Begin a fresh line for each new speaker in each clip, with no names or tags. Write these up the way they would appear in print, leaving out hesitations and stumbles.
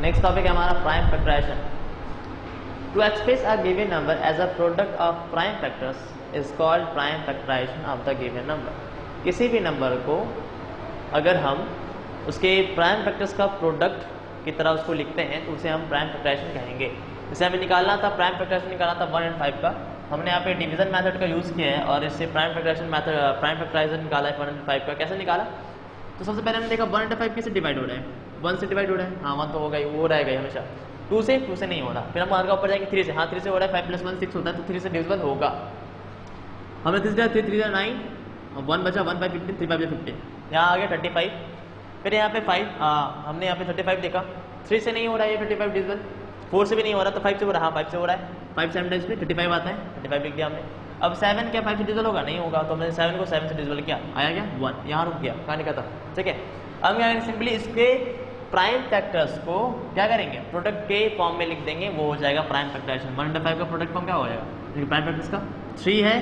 Next topic है हमारा prime factorization. To express a given number as a product of prime factors is called prime factorization of the given number. किसी भी number को अगर हम उसके प्राइम फैक्टर्स का प्रोडक्ट की तरह उसको लिखते हैं तो उसे हम प्राइम फैक्टराइजेशन कहेंगे। जैसे हमें निकालना था, प्राइम फैक्टराइजेशन निकालना था 1 और 5 का, हमने यहाँ पे डिवीजन मेथड का यूज़ किया है और इससे प्राइम फैक्टराइजेशन निकाला है 1 और 5 का। कैसे निकाला? तो सबसे पहले हमने देखा 1 और 5 कैसे डिवाइड हो रहा है, 1 से डिवाइड हो रहा है, हाँ 1 तो होगा ही, वो रहेगा ही हमेशा। 2 से नहीं हो रहा, फिर हम आगे ऊपर जाएंगे 3 से, हाँ 3 से हो रहा है, 5 + 1 6 होता है, तो 3 से डिविजिबल होगा। हमने 3 से 3 9, 1 बचा, 1 5 15, 3 5 15, यहाँ आ गया 35। फिर यहाँ पे 5, हमने यहाँ पे 35 देखा, 3 से नहीं हो रहा है ये 35 डिविजिबल, 4 से भी नहीं हो रहा, तो 5 से हो रहा है, हाँ 5 से हो रहा है, 5 7 टाइम्स में 35 आता है, 35 लिख दिया हमने। अब 7 क्या 5 से डिविजिबल होगा? नहीं होगा, तो हमने 7 को 7 से डिविजिबल किया, आया क्या 1, यहाँ रुक गया, कहानी खत्म। ठीक है, अब यहाँ सिंपली इसके प्राइम फैक्टर्स को क्या करेंगे, प्रोडक्ट के फॉर्म में लिख देंगे, वो हो जाएगा प्राइम फैक्टराइजेशन। 1 और 5 का प्रोडक्ट फॉर्म क्या हो जाएगा? देखिए प्राइम फैक्टर्स का 3 है,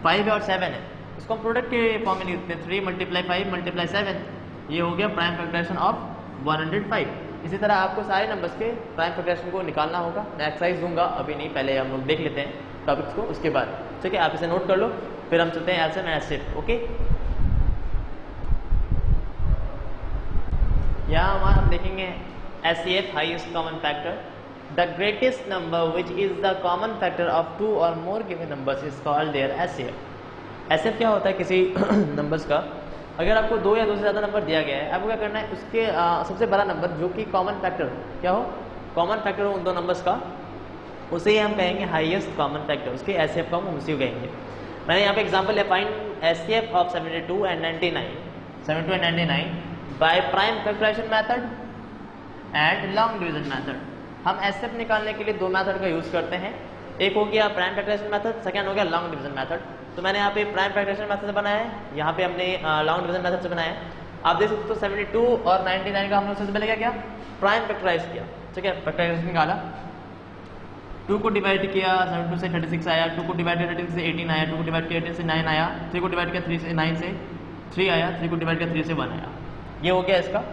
5 है और 7 है, इसको हम प्रोडक्ट के फॉर्म में लिखते हैं, 3 × 5 × 7, ये हो गया प्राइम फैक्टराइजेशन ऑफ 105। इसी तरह आपको सारे नंबर्स के प्राइम फैक्टराइजेशन को निकालना होगा। मैं एक्सरसाइज दूंगा, अभी नहीं, पहले हम लोग देख लेते हैं टॉपिक्स को, उसके बाद ठीक है आप इसे नोट कर लो, फिर हम चलते हैं एलसीएम एंड एचसीएफ। ओके, यहाँ हम देखेंगे HCF, highest common factor. The greatest number which is the common factor of 2 और more given numbers is called their HCF. HCF क्या होता है? किसी नंबर्स का अगर आपको 2 या 2 से ज़्यादा नंबर दिया गया है, आपको क्या करना है, उसके सबसे बड़ा नंबर जो कि कॉमन फैक्टर क्या हो, कॉमन फैक्टर हो उन दो नंबर्स का, उसे ही हम कहेंगे हाईएस्ट कॉमन फैक्टर, उसके एचसीएफ का हम उसी को कहेंगे। मैंने यहाँ पे एग्जांपल है, find HCF of 72 and 99 by prime factorisation method and long division method. हम एचसीएफ निकालने के लिए 2 मेथड का यूज़ करते हैं, एक हो गया प्राइम फैक्टराइजेशन मेथड, सेकेंड हो गया लॉन्ग डिवीजन मेथड। तो मैंने यहाँ पे प्राइम फैक्टराइजेशन मेथड से बनाया है, यहाँ पे हमने लॉन्ग डिवीजन मेथड से बनाया है। आप देख सकते हो 72 और 99 का हमने सबसे पहले क्या किया, प्राइम फैक्टराइज किया। ठीक है, फैक्टराइजेशन निकाला, 2 को डिवाइड किया, 72 से 36 आया, 2 को डिवाइड किया 36 से 18 आया, 2 को डिवाइड किया 18 से 9 आया, 3 को डिवाइड किया 3 से 9 से 3 आया, 3 को डिवाइड किया 3 से 1 आया, ये हो गया इसका।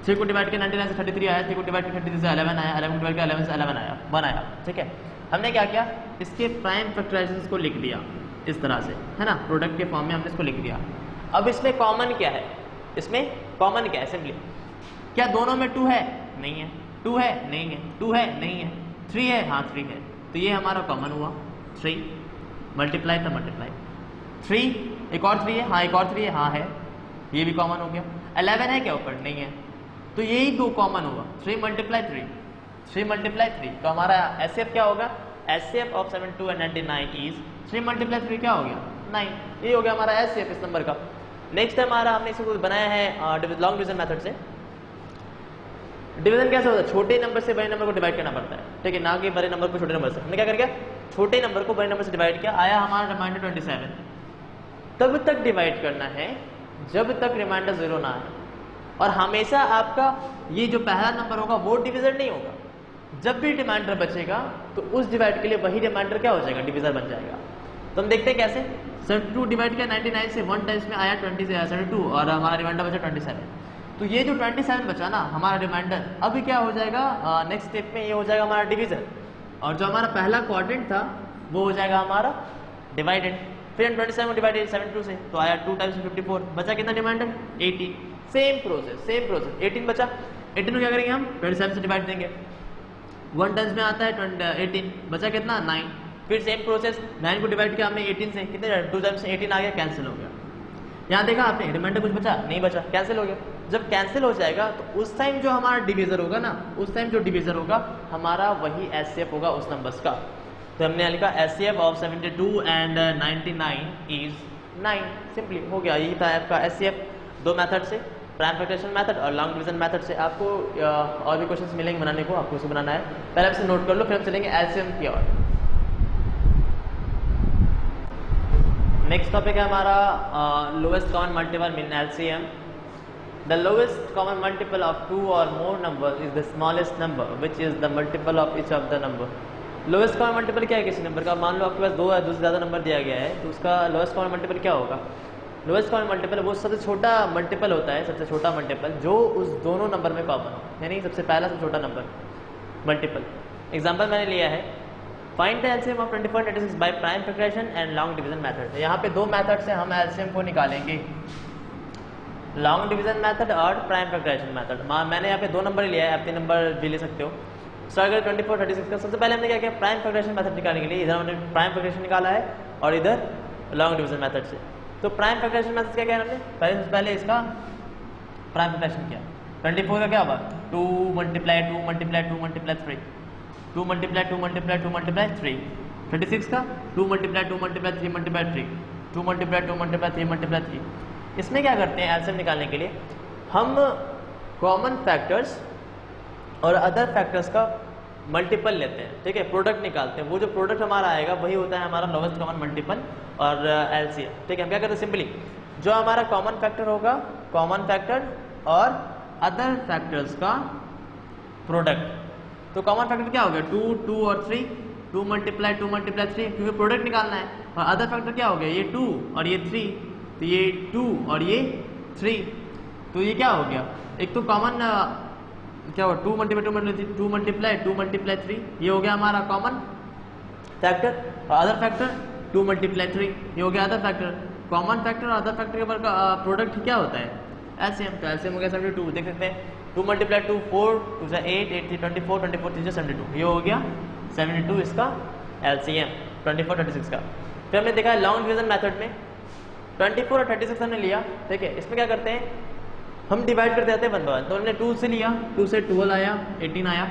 3 को डिवाइड किया 99 से 33 आया, 3 को डिवाइड किया 33 से 11 आया, 11 को डिवाइड किया 11 से 11 आया, 1 आया। ठीक है, हमने क्या किया, इसके प्राइम फैक्टराइजेशन को लिख दिया इस तरह से, है ना, प्रोडक्ट के फॉर्म में हमने इसको लिख दिया। अब इसमें कॉमन क्या है, इसमें कॉमन क्या है, सिंपली क्या दोनों में 2 है? नहीं है। 2 है? नहीं है। 2 है? नहीं है। 3 है? हाँ 3 है, तो ये हमारा कॉमन हुआ। 3 मल्टीप्लाई था, मल्टीप्लाई 3, एक और 3 है, हाँ एक और 3 है, हाँ है, ये भी कॉमन हो गया। 11 है क्या ऊपर? नहीं है, तो यही 2 कॉमन हुआ, 3 × 3, 3 × 3, तो हमारा एचसीएफ क्या होगा, एचसीएफ ऑफ 72 एंड 99 इज 3 × 3 क्या हो गया, 9। ये हो गया हमारा एचसीएफ इस नंबर का। नेक्स्ट हमारा हमने इसको बनाया है लॉन्ग डिवीजन मेथड से। डिवीजन कैसे होता है, छोटे नंबर से बड़े नंबर को डिवाइड करना पड़ता है, ठीक है, ना कि बड़े नंबर को छोटे नंबर से। हमने क्या कर, छोटे नंबर को बड़े नंबर से डिवाइड किया, आया हमारा रिमाइंडर 27। तब तक डिवाइड करना है जब तक रिमाइंडर 0 ना आए, और हमेशा आपका ये जो पहला नंबर होगा वो डिविजर नहीं होगा। जब भी रिमाइंडर बचेगा तो उस डिवाइड के लिए वही रिमाइंडर क्या हो जाएगा, डिविजर बन जाएगा। तो हम देखते हैं कैसे। 72 डिवाइड किया 99 से, 1 टाइम्स में आया 20 से आया 72, और हमारा रिमाइंडर बचा 27। तो ये जो 27 बचा ना हमारा रिमाइंडर, अभी क्या हो जाएगा, नेक्स्ट स्टेप में ये हो जाएगा हमारा डिविजन, और जो हमारा पहला क्वाड्रेंट था वो हो जाएगा हमारा डिवाइडेड। फिर 27 डिवाइडेड 72 से, तो आया 2 टाइम्स 54, बचा कितना रिमाइंडर, 18। सेम प्रोसेस 18 बचा, 18 को क्या करेंगे हम 27 से डिवाइड देंगे, 1 टाइम्स में आता है 18, बचा कितना 9। फिर सेम प्रोसेस, 9 को डिवाइड किया हमने 18 से, कितने 2 टाइम्स 18 आ गया, कैंसिल हो गया। यहाँ देखा आपने रिमाइंडर कुछ बचा नहीं, बचा, कैंसिल हो गया। जब कैंसिल हो जाएगा तो उस टाइम जो हमारा डिवीजर होगा ना, उस टाइम जो डिवीजर होगा हमारा वही एचसीएफ होगा उस नंबर्स का। तो हमने लिखा HCF of 72 and 99 is 9, simply हो गया। यही था आपका एचसीएफ 2 मेथड से, प्राइम फैक्टराइजेशन मेथड और लॉन्ग डिवीजन मेथड से। आपको और भी क्वेश्चंस मिलेंगे बनाने को, आपको उसे बनाना है, पहले आपसे नोट कर लो, फिर हम चलेंगे एलसीएम की ओर। नेक्स्ट टॉपिक है हमारा lowest common multiple mean LCM. The lowest common multiple of 2 और मोर number is the smallest number which is the multiple of each of the number. Lowest common multiple क्या है किसी नंबर का, मान लो आपके पास 2 या 2 से ज़्यादा नंबर दिया गया है, तो उसका लोएस्ट कॉमन मल्टीपल क्या होगा। लोएस्ट कॉमन मल्टीपल वो सबसे छोटा मल्टीपल होता है, सबसे छोटा मल्टीपल जो उस दोनों नंबर में कॉमन हो, यानी सबसे पहला सबसे छोटा नंबर मल्टीपल। एग्जांपल मैंने लिया है find the LCM of 24 36 by prime factorization and long division method. यहाँ पे दो मेथड से हम एलसीएम को निकालेंगे, लॉन्ग डिवीजन मेथड और प्राइम फैक्टराइजेशन मेथड। मैंने यहाँ पे दो नंबर लिया है, आप 3 नंबर भी ले सकते हो। सो अगर 24 36 का सबसे पहले हमने क्या किया, प्राइम फैक्टराइजेशन मेथड निकालने के लिए इधर हमने प्राइम फैक्टराइजेशन निकाला है और इधर लॉन्ग डिवीजन मेथड से। तो प्राइम फैक्टराइजेशन मेथड क्या किया हमने, पहले इसका प्राइम फैक्टराइजेशन किया। 24 का क्या होगा 2 multiply 2 multiply 2 multiply 3, 2 multiply 2 multiply 2 multiply 3। 36 का 2 multiply 2 multiply 3 multiply 3, 2 multiply 2 multiply 3 multiply 3। इसमें क्या करते हैं एलसीएम निकालने के लिए, हम कॉमन फैक्टर्स और अदर फैक्टर्स का मल्टीपल लेते हैं, ठीक है, प्रोडक्ट निकालते हैं। वो जो प्रोडक्ट हमारा आएगा वही होता है हमारा लोवेस्ट कॉमन मल्टीपल और एलसीएम, ठीक है। हम क्या करते हैं, सिंपली जो हमारा कॉमन फैक्टर होगा, कॉमन फैक्टर और अदर फैक्टर्स का प्रोडक्ट। तो कॉमन फैक्टर क्या हो गया 2 2 और 3, 2 मल्टीप्लाई 2 मल्टीप्लाई 3, क्योंकि प्रोडक्ट निकालना है। और अदर फैक्टर क्या हो गया, ये 2 और ये 3, तो ये 2 और ये 3, तो ये क्या हो गया, एक तो कॉमन क्या हुआ 2 मल्टीप्लाई 2 मल्टीप्लाई 2 मल्टीप्लाई 2 मल्टीप्लाई 3, ये हो गया हमारा कॉमन फैक्टर। और अदर फैक्टर 2 मल्टीप्लाई 3, ये हो गया अदर फैक्टर। कॉमन फैक्टर और अदर फैक्टर के ऊपर का प्रोडक्ट क्या होता है एलसीएम। तो एलसीएम हो गया 72, देख सकते हैं 2 मल्टीप्लाई 2 4, 2 से 8, 8 3 24, 24 3 से 72, ये हो गया 72 इसका एलसीएम 24 36 का। फिर हमने देखा है लॉन्ग डिवीजन मेथड में 24 और 36 हमने लिया, ठीक है। इसमें क्या करते हैं, हम डिवाइड करते जाते हैं 1 बाय 1। तो हमने 2 से लिया, 2 से 12 आया, 18 आया,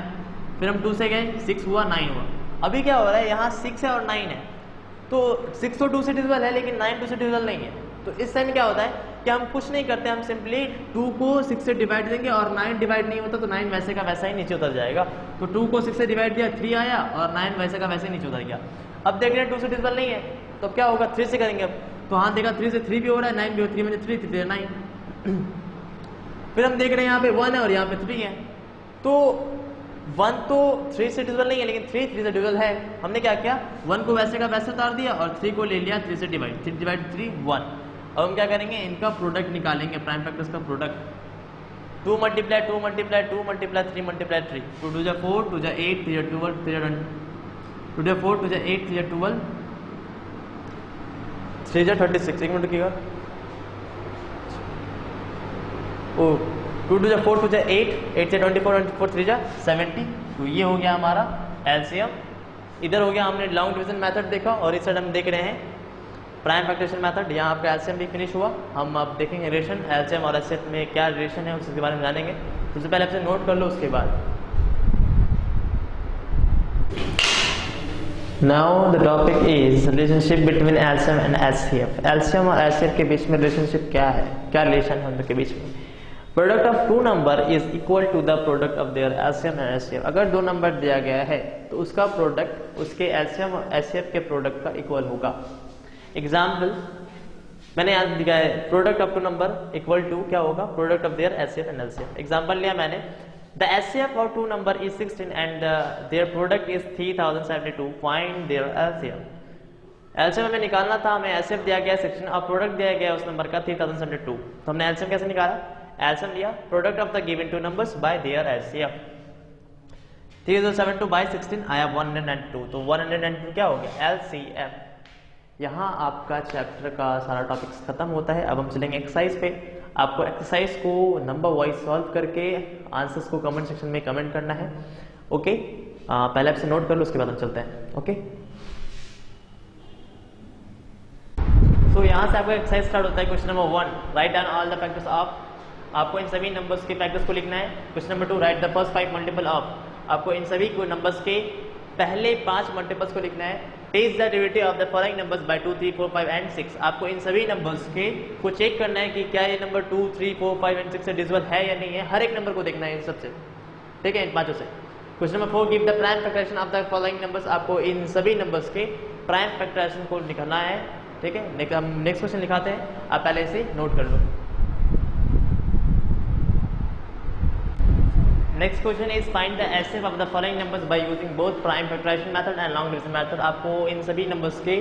फिर हम 2 से गए 6 हुआ, 9 हुआ। अभी क्या हो रहा है, यहाँ 6 है और 9 है, तो 6 तो 2 से डिविजिबल है लेकिन 9 2 से डिविजिबल नहीं है। तो इस टाइम क्या होता है कि हम कुछ नहीं करते, हम सिंपली 2 को 6 से डिवाइड देंगे और 9 डिवाइड नहीं होता तो 9 वैसे का वैसा ही नीचे उतर जाएगा। तो 2 को 6 से डिवाइड दिया 3 आया और 9 वैसे का वैसे ही नीचे उतर गया। अब देख रहे हैं 2 से डिविजिबल नहीं है तो क्या होगा 3 से करेंगे। अब तो हाँ देखा 3 से 3 भी हो रहा है, 9 भी हो, 3 में 3 3 9। फिर हम देख रहे हैं यहाँ पे 1 है और यहाँ पे 3 है, तो 1 तो 3 से डिविजिबल नहीं है लेकिन 3 3 से डिविजिबल है। हमने क्या किया 1 को वैसे का वैसे उतार दिया और 3 को ले लिया 3 से डिवाइड, 3 डिवाइड 3 1। अब हम क्या करेंगे, इनका प्रोडक्ट निकालेंगे, प्राइम फैक्टर्स का product. 2 multiply 2 multiply 2 multiply 3 multiply 3, 2 2 जा 4, 2 जा 8, 3 जा 12, 3 जा 2 जा 4, 2 जा 8, 3 जा 12, 3 जा 36। एक मिनट रुकिएगा, ओ 2 2 जा 4, 2 जा 8, 8 जा 24, 24 3 जा 70। तो ये हो गया हमारा एलसीएम। इधर हो गया हमने लॉन्ग डिवीजन मेथड देखा और इस साइड हम देख रहे हैं प्राइम फैक्टरेशन मेथड। यहाँ आपका एलसीएम भी फिनिश हुआ। हम अब देखेंगे रिलेशन एलसीएम और एचसीएफ में क्या रिलेशन है उसके बारे में जानेंगे। सबसे पहले आपसे नोट कर लो, उसके बाद now the topic is relationship between LCM and HCF. LCM और एचसीएफ के बीच में रिलेशनशिप क्या है, क्या रिलेशन है उनके बीच में। Product of two number is equal to the product of their LCM and HCF. अगर दो नंबर दिया गया है तो उसका प्रोडक्ट उसके एलसीएम और एचसीएफ के प्रोडक्ट का इक्वल होगा। एग्जाम्पल मैंने आज दिया है, product of two number equal to क्या होगा, product of their HCF and LCM. Example लिया मैंने, the HCF of two number is 16 and their product is 3072, find their LCM. LCM हमें निकालना था, हमें एचसीएफ दिया गया 16 और प्रोडक्ट दिया गया उस नंबर का 3072। तो हमने एलसीएम कैसे निकाला, एलसीएम लिया product of the given two numbers by their HCF. 3072 by 16 आया 102, तो 102 क्या हो गया एलसीएम। यहाँ आपका चैप्टर का सारा टॉपिक्स खत्म होता है। अब हम चलेंगे एक्सरसाइज पे। आपको एक्सरसाइज को नंबर वाइज सॉल्व करके आंसर्स को कमेंट सेक्शन में कमेंट करना है, ओके। पहले आपसे नोट कर लो, उसके बाद हम चलते हैं, ओके। तो यहाँ से आपका एक्सरसाइज स्टार्ट होता है। Question number 1, write down all the factors of. आपको इन सभी नंबर्स के फैक्टर्स को लिखना है। Question number 2, right the first 5 multiple of. आपको इन सभी को नंबर्स के पहले 5 मल्टीपल्स को लिखना है। Test the derivative of the following numbers by 2 3 4 5 and 6। आपको इन सभी नंबर्स के को चेक करना है कि क्या ये नंबर 2 3 4 5 एंड 6 से डिविजिबल है या नहीं है। हर एक नंबर को देखना है इन सबसे, ठीक है, इन पांचों से। Question number 4, give the prime factorization of the following numbers. आपको इन सभी नंबर्स के प्राइम फैक्टराइजेशन को निकालना है, ठीक है। नेक्स्ट क्वेश्चन लिखाते हैं, आप पहले से नोट कर लो। Next question is find the HCF of the following numbers by using both prime factorisation method and long division method. आपको इन सभी नंबर्स के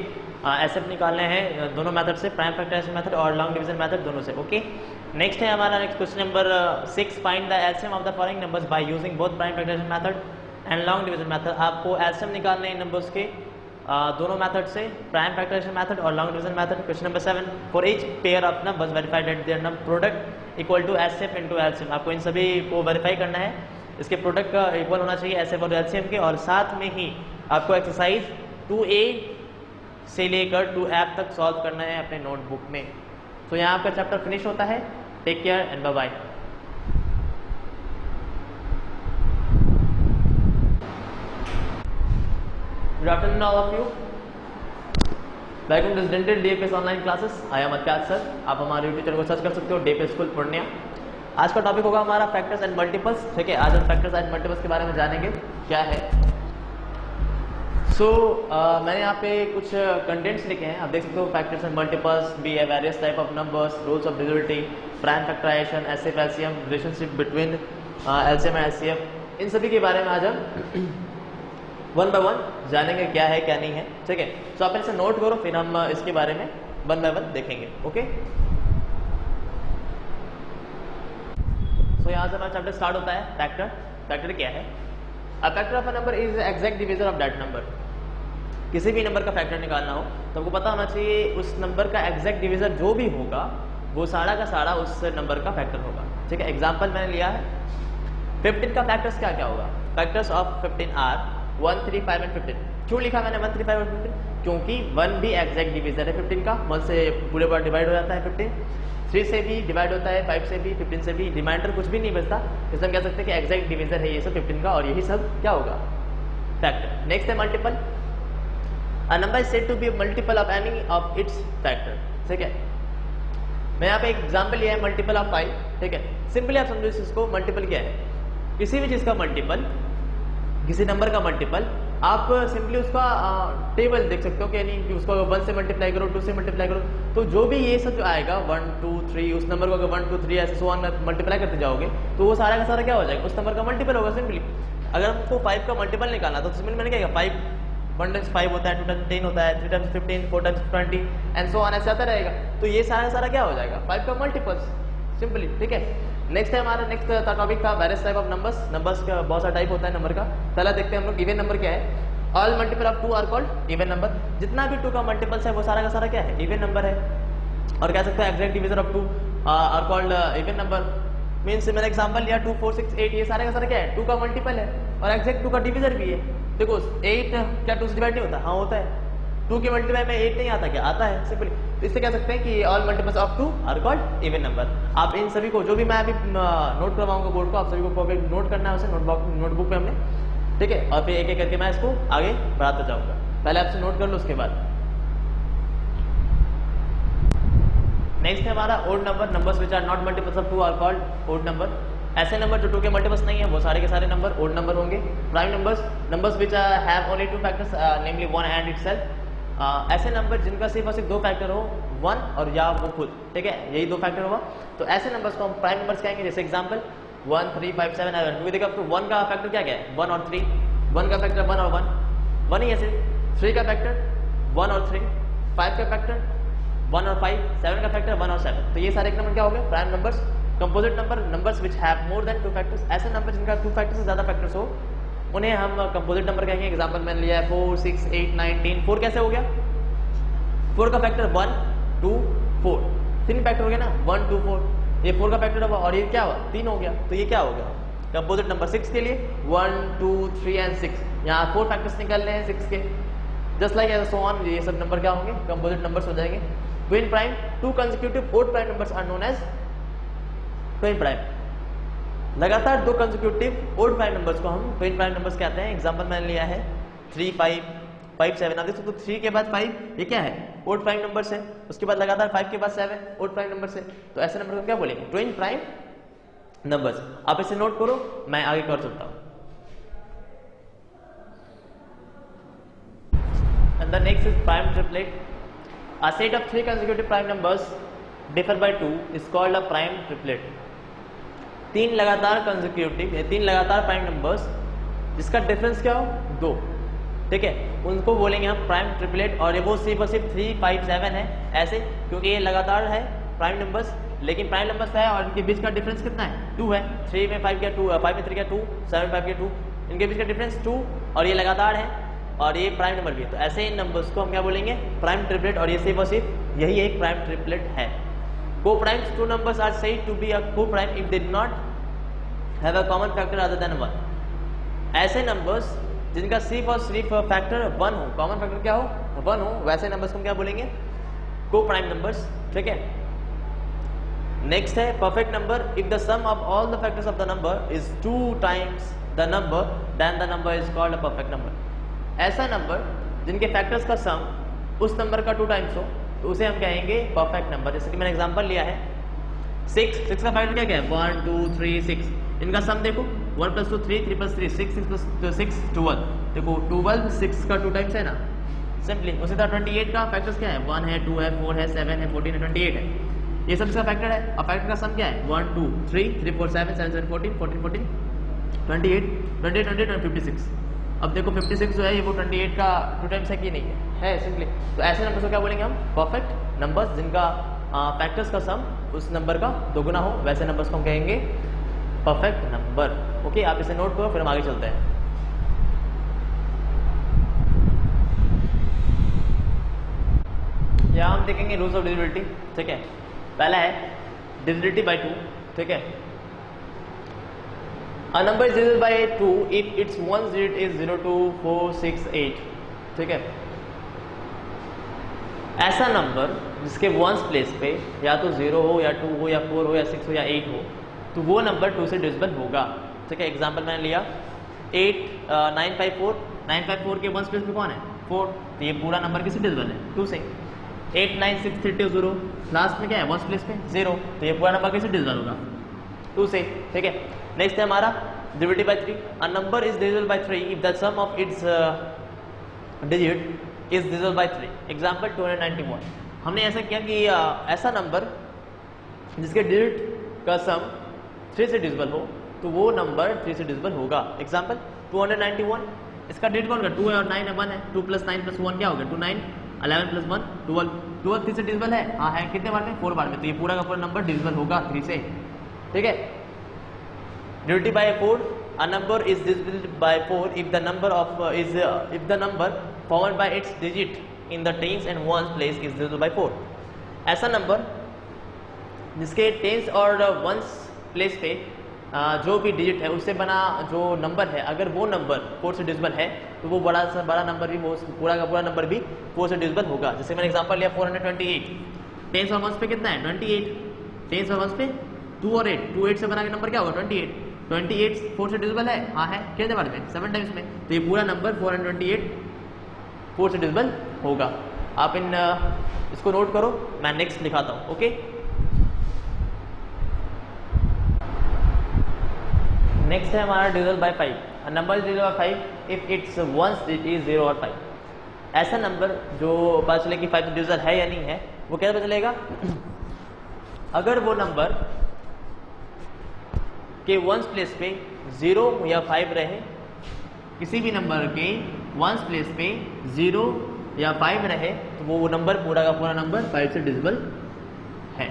एसएफ निकालने हैं दोनों मेथड से, प्राइम फैक्टराइजेशन मेथड और लॉन्ग डिवीजन मेथड दोनों से। ओके, नेक्स्ट है हमारा next question number 6, find the LCM of the following numbers by using both prime factorisation method and long division method. आपको एलसीएम निकालने हैं नंबर्स के दोनों मेथड से, प्राइम फैक्टराइजेशन मेथड और long division method. Question number 7, for each pair of numbers verified that their number product equal to SF into LCM. आपको इन सभी को वेरीफाई करना है, इसके प्रोडक्ट का इक्वल होना चाहिए एसएफ और एलसीएम के, और साथ में ही आपको एक्सरसाइज 2A से लेकर 2F तक सॉल्व करना है अपने नोटबुक में। तो यहाँ आपका चैप्टर फिनिश होता है। Take care and bye bye. Good afternoon all of you. Welcome to this dental DFS online classes. I am Atyaj sir. आप हमारे YouTube चैनल को सर्च कर सकते हो DFS स्कूल पूर्णिया। आज का टॉपिक होगा हमारा फैक्टर्स एंड मल्टीपल्स। ठीक है, आज हम फैक्टर्स एंड मल्टीपल्स के बारे में जानेंगे क्या है। मैंने यहाँ पे कुछ कंटेंट्स लिखे हैं, आप देख सकते हो। फैक्टर्स एंड मल्टीपल्स, बी है various type of numbers, rules of divisibility, prime factorisation, HCF LCM, relationship between LCM and HCF, इन सभी के बारे में आज हम वन बाय वन जानेंगे क्या है क्या नहीं है। ठीक है, तो आप इसे नोट करो, फिर हम इसके बारे में वन बाय वन देखेंगे। ओके, तो यहाँ से हमारा चैप्टर स्टार्ट होता है। फैक्टर, फैक्टर क्या है? A factor of a number is exact divisor of that number. किसी भी नंबर का फैक्टर निकालना हो तो हमको पता होना चाहिए उस नंबर का एग्जैक्ट डिवीजर जो भी होगा वो सारा का सारा उस नंबर का फैक्टर होगा। ठीक है, एग्जाम्पल मैंने लिया है 15 का फैक्टर्स क्या क्या होगा? Factors of 15 are 1, 3, 5 and 15। क्यों लिखा मैंने 1, 3, 5 और 15? क्योंकि 1 भी एग्जैक्ट डिवीजर है 15 का, 1 से पूरे बार डिवाइड हो जाता है 15, 3 से भी डिवाइड होता है, 5 से भी, 15 से भी, रिमाइंडर कुछ भी नहीं बचता। इसलिए हम कह सकते हैं कि एग्जैक्ट डिवीजर है ये सब 15 का, और यही सब क्या होगा? फैक्टर। नेक्स्ट है multiple. A number is said to be multiple of any of its factor. ठीक है, मैं यहाँ पे एक एग्जाम्पल लिया है मल्टीपल ऑफ 5। ठीक है, सिंपली आप समझो इसको, मल्टीपल क्या है? किसी भी चीज का मल्टीपल, किसी नंबर का मल्टीपल, आप सिंपली उसका टेबल देख सकते हो कि यानी कि उसको 1 से मल्टीप्लाई करो, 2 से मल्टीप्लाई करो, तो जो भी ये सब जो आएगा 1, 2, 3, उस नंबर को अगर 1, 2, 3 ऐसे सो ऑन मल्टीप्लाई करते जाओगे तो वो सारा का सारा क्या हो जाएगा? उस नंबर का मल्टीपल होगा सिंपली। अगर हमको 5 का मल्टीपल निकालना तो सिंपली मैंने क्या किया, 5 1 टाइम्स 5 होता है, 2 टाइम्स 10 होता है, 3 times 15, 4 times 20 and so on ऐसे आता रहेगा। तो ये सारा का सारा क्या हो जाएगा? 5 का मल्टीपल्स सिंपली। ठीक है, नेक्स्ट है हमारा नेक्स्ट टॉपिक था various type of numbers. Numbers का बहुत सारा टाइप होता है नंबर का। पहला देखते हैं हम लोग इवन नंबर क्या है। All multiple of 2 are called even number. जितना भी 2 का मल्टीपल्स है वो सारा का सारा क्या है? इवन नंबर है। और कह सकते हैं exact divisor of 2 are called even number. Means मैंने एग्जांपल लिया 2, 4, 6, 8, ये सारे का सारा क्या है? 2 का मल्टीपल है और एग्जैक्ट 2 का डिवीजर भी है। देखो 8 क्या 2 से डिवाइड नहीं होता? हाँ होता है। 2 के मल्टीप्लाई में 8 नहीं आता क्या? आता है सिंपली। तो इससे कह सकते हैं कि all multiples of 2 are called even number. आप इन सभी को, जो भी मैं अभी नोट करवाऊंगा बोर्ड को, आप सभी को नोट करना है उसे नोटबुक में हमने। ठीक है, और फिर एक एक करके मैं इसको आगे बढ़ाता जाऊंगा। पहले आपसे नोट कर लो, उसके बाद नेक्स्ट है हमारा odd number. Numbers which are not multiples of 2 are called odd number. ऐसे नंबर जो 2 के मल्टीपल्स नहीं है वो सारे के सारे नंबर ओड नंबर होंगे। Prime numbers, numbers which have only 2 factors namely 1 and itself. ऐसे नंबर जिनका सिर्फ और सिर्फ 2 फैक्टर हो, 1 और या वो खुद। ठीक है, यही 2 फैक्टर होगा। तो ऐसे नंबर्स को हम प्राइम नंबर्स कहेंगे। जैसे एग्जांपल 1, 3, 5, 7 एंड 2। देखो तो 1 का फैक्टर क्या क्या है? 1 और 3। 1 का फैक्टर 1 और 1 ही है सिर्फ। 3 का फैक्टर 1 और 3। 5 का फैक्टर 1 और 5। 7 का फैक्टर 1 और 7। तो ये सारे एक नंबर क्या हो गए? Prime numbers. Composite number, numbers which have more than 2 factors. ऐसे नंबर जिनका 2 फैक्टर से ज्यादा फैक्टर्स हो उन्हें हम कंपोजिट नंबर कहेंगे। एग्जांपल मैंने लिया है 4, 6, 8, 9, 10। 4 कैसे हो गया? 4 का फैक्टर 1, 2, 4। 3 फैक्टर हो गया ना, 1, 2, 4। ये 4 का फैक्टर हुआ और ये क्या हुआ? 3 हो गया। तो ये क्या हो गया? Composite number. 6 के लिए 1, 2, 3 एंड 6। यहाँ 4 फैक्टर्स निकल रहे हैं 6 के। जस्ट लाइक सो ऑन, ये सब नंबर क्या होंगे? कंपोजिट नंबर्स हो जाएंगे। Twin prime, 2 consecutive odd prime numbers are known as twin prime. लगातार 2 कंसेक्यूटिव ओड प्राइम नंबर्स को हम ट्विन प्राइम नंबर्स कहते हैं। एग्जांपल मैंने लिया है 3, 5, 5, 7। आप देख सकते हो 3 के बाद 5 ये क्या है? ओड प्राइम नंबर्स है। उसके बाद लगातार 5 के बाद 7 ओड प्राइम नंबर्स है। तो ऐसे नंबर को क्या बोलेंगे? Twin prime numbers. आप इसे नोट करो, मैं आगे कर सकता हूं। And the next is prime triplet. A set of 3 consecutive prime numbers differ by 2 is called a prime triplet. तीन लगातार कंसेक्यूटिव, तीन लगातार प्राइम नंबर्स जिसका डिफरेंस क्या हो 2, ठीक है, उनको बोलेंगे हम प्राइम ट्रिपलेट। और ये वो सिर्फ और सिर्फ 3, 5, 7 है ऐसे, क्योंकि ये लगातार है प्राइम नंबर्स, लेकिन प्राइम नंबर्स है और इनके बीच का डिफरेंस कितना है 2 है। 3 में 5 क्या 2, 5 में 3 क्या 2, 7 में 5 क्या 2, इनके बीच का डिफरेंस 2 और ये लगातार है और ये प्राइम नंबर भी है। तो ऐसे इन नंबर्स को हम क्या बोलेंगे प्राइम ट्रिपलेट, और ये सिर्फ और सिर्फ यही एक प्राइम ट्रिपलेट है। Co-primes, two numbers are said to be a co-prime if they do not have a common factor other than 1। ऐसे नंबर्स जिनका सिर्फ और सिर्फ फैक्टर 1 हो, कॉमन फैक्टर क्या हो 1 हो, वैसे नंबर्स को हम क्या बोलेंगे को-प्राइम नंबर्स, ठीक है। नेक्स्ट है perfect number if the sum of all the factors of the number is 2 times the number then the number is called a perfect number. ऐसा नंबर जिनके फैक्टर्स का सम उस नंबर का 2 times हो तो उसे हम कहेंगे परफेक्ट नंबर। जैसे कि मैंने एग्जांपल लिया है 6 का फैक्टर क्या है 1 2 3 6, इनका सम देखो 1 + 2 3, 3 + 3 6, 6 + 6 12, देखो 12 6 का 2 times है ना सिंपली। उसी तरह 28 का फैक्टर्स क्या है 1 है 2 है 4 है 7 है 14 है 28 है, ये सब इसका फैक्टर है। और फैक्टर का सम क्या है 1 2 3, 3 4 7, 7 7 14, 14 14 28, 28 28 और 56। अब देखो 56 जो है ये वो 28 का 2 times है कि नहीं है सिंपली। तो ऐसे नंबर्स को क्या बोलेंगे हम परफेक्ट नंबर्स, जिनका फैक्टर्स का सम उस नंबर का दोगुना हो, वैसे नंबर्स को हम कहेंगे परफेक्ट नंबर। ओके, आप इसे नोट करो फिर हम आगे चलते हैं। यहाँ हम देखेंगे रूल्स ऑफ डिविजिबिलिटी, ठीक है। पहला है डिविजिबिलिटी बाय 2, ठीक है। A number is divisible by 2 if its ones digit is 0, 2, 4, 6, 8, ठीक है। ऐसा नंबर जिसके वंस प्लेस पे या तो 0 हो या 2 हो या 4 हो या 6 हो या 8 हो, तो वो नंबर 2 से डिविजिबल होगा, ठीक है। एग्जांपल मैंने लिया 954, 954 के वंस प्लेस पे कौन है 4, तो ये पूरा नंबर किससे डिविजिबल है 2 से। 89630, लास्ट में क्या है वंस प्लेस पे 0, तो ये पूरा नंबर किससे डिविजिबल होगा 2 से, ठीक है। नेक्स्ट है हमारा divisibility by 3। A number is divisible by 3 if the sum of its digit is divisible by 3। Example 291। हमने ऐसा किया कि ऐसा नंबर जिसके डिजिट का सम 3 से डिविजिबल हो तो वो नंबर 3 से डिविजिबल होगा। एग्जांपल 291, इसका डिजिट कौन का 2 है और 9 है 1 है, 2 + 9 + 1 क्या हो गया 2 9, 11 + 1 12, 12 3 से डिविजिबल है, हाँ है, कितने बार में 4 बार में, तो ये पूरा का पूरा नंबर डिविजिबल होगा 3 से, ठीक है। Divided by 4, a number is divisible by 4 if the number of if the number formed by its digit in the tens and ones place is divisible by 4। ऐसा नंबर जिसके टेंस और ones place पे जो भी digit है उससे बना जो नंबर है, अगर वो नंबर 4 से डिविजिबल है तो वो बड़ा से बड़ा नंबर भी, वो पूरा का पूरा नंबर भी 4 से डिविजिबल होगा। जैसे मैंने एग्जांपल लिया 428, टेंस और वंस पे कितना है 28, टेंस और वंस पे 2 और 8, 2 8 से बना के नंबर क्या होगा 28, 28 4 से डिविजिबल है, हाँ है, कितने बार में 7 टाइम्स में, तो ये पूरा नंबर 428 4 से डिविजिबल होगा। आप इन इसको नोट करो, मैं नेक्स्ट लिखाता हूँ। ओके, नेक्स्ट है हमारा divisible bye 5। Number is divisible bye 5 if it's ones digit is 0 और 5। ऐसा नंबर जो पता चले कि 5 से डिविजिबल है या नहीं है, वो कैसे पता चलेगा अगर वो नंबर के वंस प्लेस पे 0 या 5 रहे, किसी भी नंबर के वंस प्लेस पे 0 या 5 रहे तो वो नंबर पूरा का पूरा नंबर 5 से डिविजिबल है।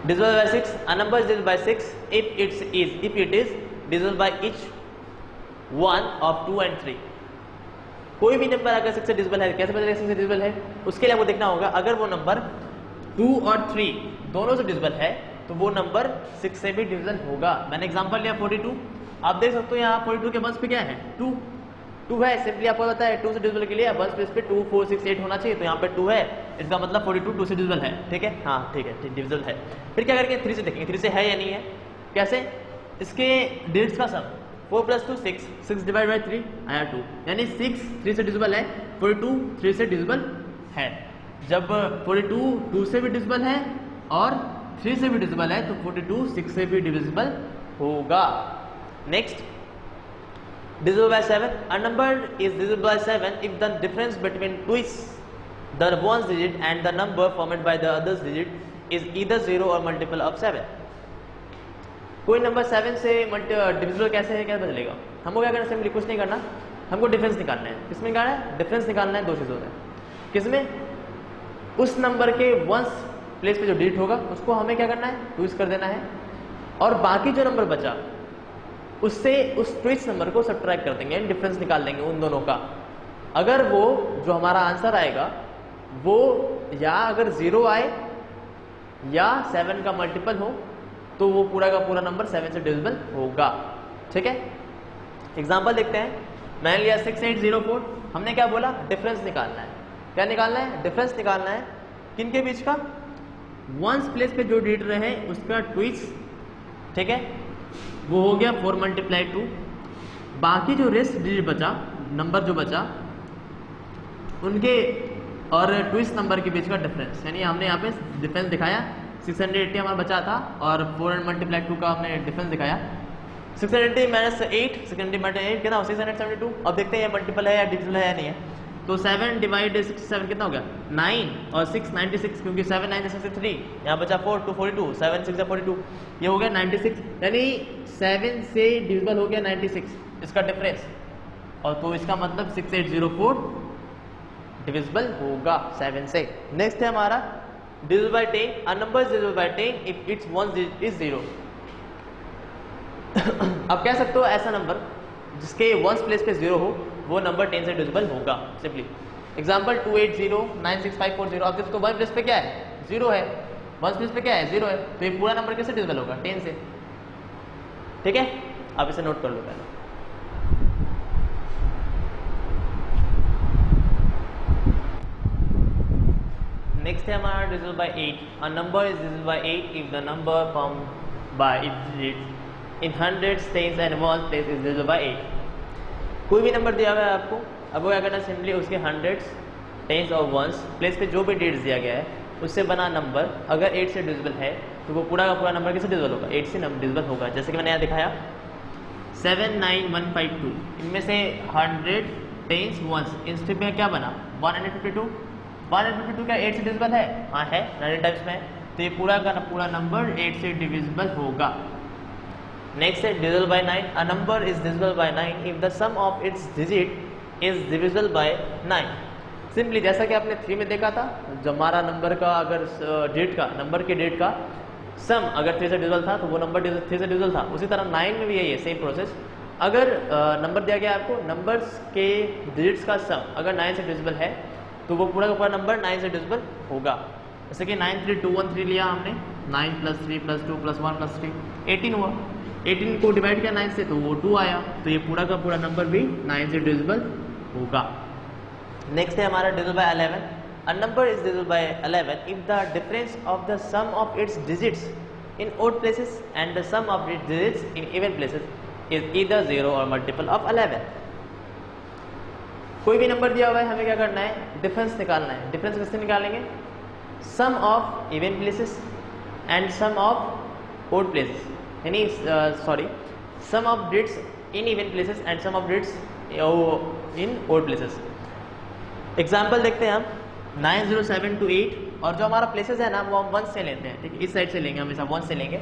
Divisible bye 6, a number is divisible by 6 if it is divisible by each one of 2 and 3। कोई भी नंबर अगर 6 से डिविजिबल है, कैसे पता चलेगा 6 से डिविजिबल है, उसके लिए आपको देखना होगा अगर वो नंबर 2 और 3 दोनों से डिविजिबल है तो वो नंबर 6 से भी डिविजन होगा। मैंने एग्जांपल लिया 42, आप देख सकते हो यहाँ 42 के वंस पे क्या है 2 है, सिंपली आपको पता है 2 से डिविजिबल के लिए वंस प्लेस पे 2 4 6 8 होना चाहिए, तो यहाँ पे 2 है, इसका मतलब 42 2 से डिविजिबल है, ठीक है, हाँ ठीक है, डिविजिबल है। फिर क्या करेंगे 3 से देखेंगे 3 से है या नहीं है, कैसे, इसके डिजिट्स का सम 4 + 2 6, 6 डिवाइड बाय 3 आया 2, यानी 6 3 से डिविजिबल है, 42 3 से डिविजिबल है। जब 42 2 से भी डिविजिबल है और 3 से भी डिविजिबल है तो 42 6 से भी डिविजिबल होगा। Next divisible by 7, a number is divisible by 7 if the difference between twice the ones digit and the number formed by the others digit is either 0 or multiple of 7। कोई number 7 से divisible कैसे है, क्या बदलेगा? हमको क्या करना, simply कुछ नहीं करना, हमको डिफरेंस निकालना है। किसमें निकालना है? डिफरेंस निकालना है। दो चीज़ों में, किसमें? उस नंबर के वंस प्लेस पे जो डिजिट होगा उसको हमें क्या करना है, ट्विस्ट कर देना है, और बाकी जो नंबर बचा उससे उस ट्विस्ट नंबर को सब्ट्रैक्ट कर देंगे, डिफरेंस निकाल देंगे उन दोनों का। अगर वो जो हमारा आंसर आएगा वो या अगर 0 आए या 7 का मल्टीपल हो तो वो पूरा का पूरा नंबर 7 से डिविजिबल होगा। ठीक है, एग्जांपल देखते हैं। मैंने लिया 6804, हमने क्या बोला? डिफरेंस निकालना है। क्या निकालना है? डिफरेंस निकालना है। किनके बीच का? वंस प्लेस पे जो डिजिट रहे उसका ट्विस्ट। ठीक है, वो हो गया 4 × 2। बाकी जो रेस्ट डिजिट बचा, नंबर जो बचा उनके और ट्विस्ट नंबर के बीच का डिफरेंस, यानी हमने यहाँ पे डिफरेंस दिखाया। 680 हमारा बचा था और 4 × 2 का हमने डिफरेंस दिखाया। 680 - 8, 680 - 8 कितना हो? 672। अब देखते हैं ये मल्टीपल है या डिविजिबल है या नहीं है। तो 7 / 67 कितना हो गया? 9 और 6 96, क्योंकि 7 9 63, यहाँ बचा 4 2 42, 7 6 42, ये हो गया 96, यानी 7 से डिविजिबल हो गया 96 इसका डिफरेंस। और तो इसका मतलब 6804 डिविजिबल होगा 7 से। नेक्स्ट है हमारा divisible bye 10। A number is divisible bye 10 if it's ones digit is 0। अब कह सकते हो ऐसा नंबर जिसके वंस प्लेस पे 0 हो वो नंबर 10 से डिविजिबल होगा। Simply example 280965540। अब देखो 1 प्लेस पे क्या है? 0 है। 1 प्लेस पे क्या है? 0 है। तो ये पूरा नंबर कैसे डिविजिबल होगा? 10 से। ठीक है, आप इसे नोट कर लो पहले। नेक्स्ट है हमारा divisible by 8। A number is divisible by 8 if the number form by its digits in hundreds, tens and ones place is divisible by 8। कोई भी नंबर दिया हुआ है आपको, अब वो क्या करना है? सिंपली उसके हंड्रेड्स, टेंस और वंस प्लेस पे जो भी डिजिट्स दिया गया है उससे बना नंबर अगर 8 से डिविजिबल है तो वो पूरा का पूरा नंबर किससे डिविजिबल होगा? 8 से डिविजिबल होगा। जैसे कि मैंने यहाँ दिखाया 79152, इनमें से 100 टेंस वंस, इन में क्या बना? 152। 152 क्या 8 से डिविजिबल है? हाँ है, 9 टाइम्स में, तो ये पूरा का पूरा नंबर 8 से डिविजिबल होगा। नेक्स्ट है divisible by 9। A number is divisible by 9 if the sum of its digit is divisible by 9। Simply जैसा कि आपने 3 में देखा था, जब हमारा नंबर का अगर डेट का नंबर के डेट का सम अगर 3 से डिविजिबल था तो वो नंबर 3 से डिविजिबल था। उसी तरह 9 में भी यही है, सेम प्रोसेस। अगर नंबर दिया गया आपको, नंबर्स के डिजिट्स का सम अगर 9 से डिविजिबल है तो वो पूरा का पूरा नंबर 9 से डिविजिबल होगा। जैसे कि 93213 लिया हमने, 9 + 3 + 2 + 1 + 3 18 हुआ। 18 को डिवाइड किया 9 से तो वो 2 आया, तो ये पूरा का पूरा नंबर भी 9 से डिविजिबल होगा। नेक्स्ट है हमारा divisible by 11। A number is divisible by 11 if the difference of the sum of its digits in odd places and the sum of its digits in even places is either 0 और multiple of 11। कोई भी number दिया हुआ है, हमें क्या करना है? डिफरेंस निकालना है। डिफरेंस किससे निकालेंगे? Sum of even places and sum of odd places, यानी sorry sum of digits in even places and sum of digits in odd places. Example देखते हैं हम 90728, और जो हमारा प्लेसेस है ना वो हम 1 से लेते हैं। ठीक है, इस साइड से लेंगे, हमेशा 1 से लेंगे।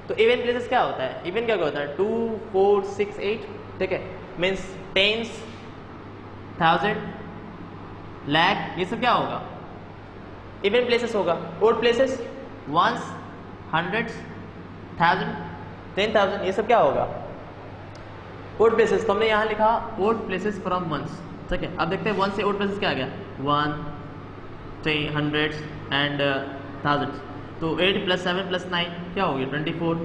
तो इवन प्लेसेस क्या होता है? इवन क्या होता है? 2 4 6 8। ठीक है, मीन्स टेंस, 1000, लाख, ये सब क्या होगा? इवन प्लेसेस होगा। ओड प्लेसेस वंस, हंड्रेड्स, 1000, 10,000, ये सब क्या होगा? Odd places. तो हमने यहाँ लिखा ओड प्लेसेस फ्रॉम वंस। ठीक है, अब देखते हैं 1 से ओड प्लेसेस क्या आ गया? 1 3 हंड्रेड्स एंड 1000। तो 8 + 7 + 9 क्या हो गया? 24।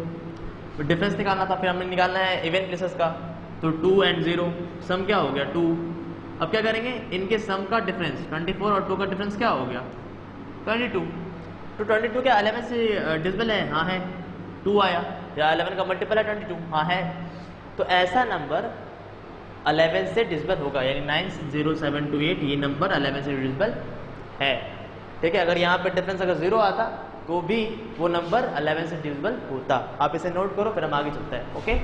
तो डिफरेंस निकालना था, फिर हमने निकालना है इवन प्लेसेस का। तो 2 और 0 सम क्या हो गया? 2। अब क्या करेंगे? इनके सम का डिफरेंस 24 और 2 का डिफरेंस क्या हो गया? 22। तो 22 क्या 11 से डिविजिबल है? हाँ है, 2 आया, या 11 का मल्टीपल है 22? हाँ है। तो ऐसा नंबर 11 से डिविजिबल होगा, यानी 90728 ये नंबर 11 से डिविजिबल है। ठीक है, अगर यहाँ पे डिफरेंस अगर 0 आता तो भी वो नंबर 11 से डिविजिबल होता। आप इसे नोट करो, फिर हम आगे चलते हैं। ओके।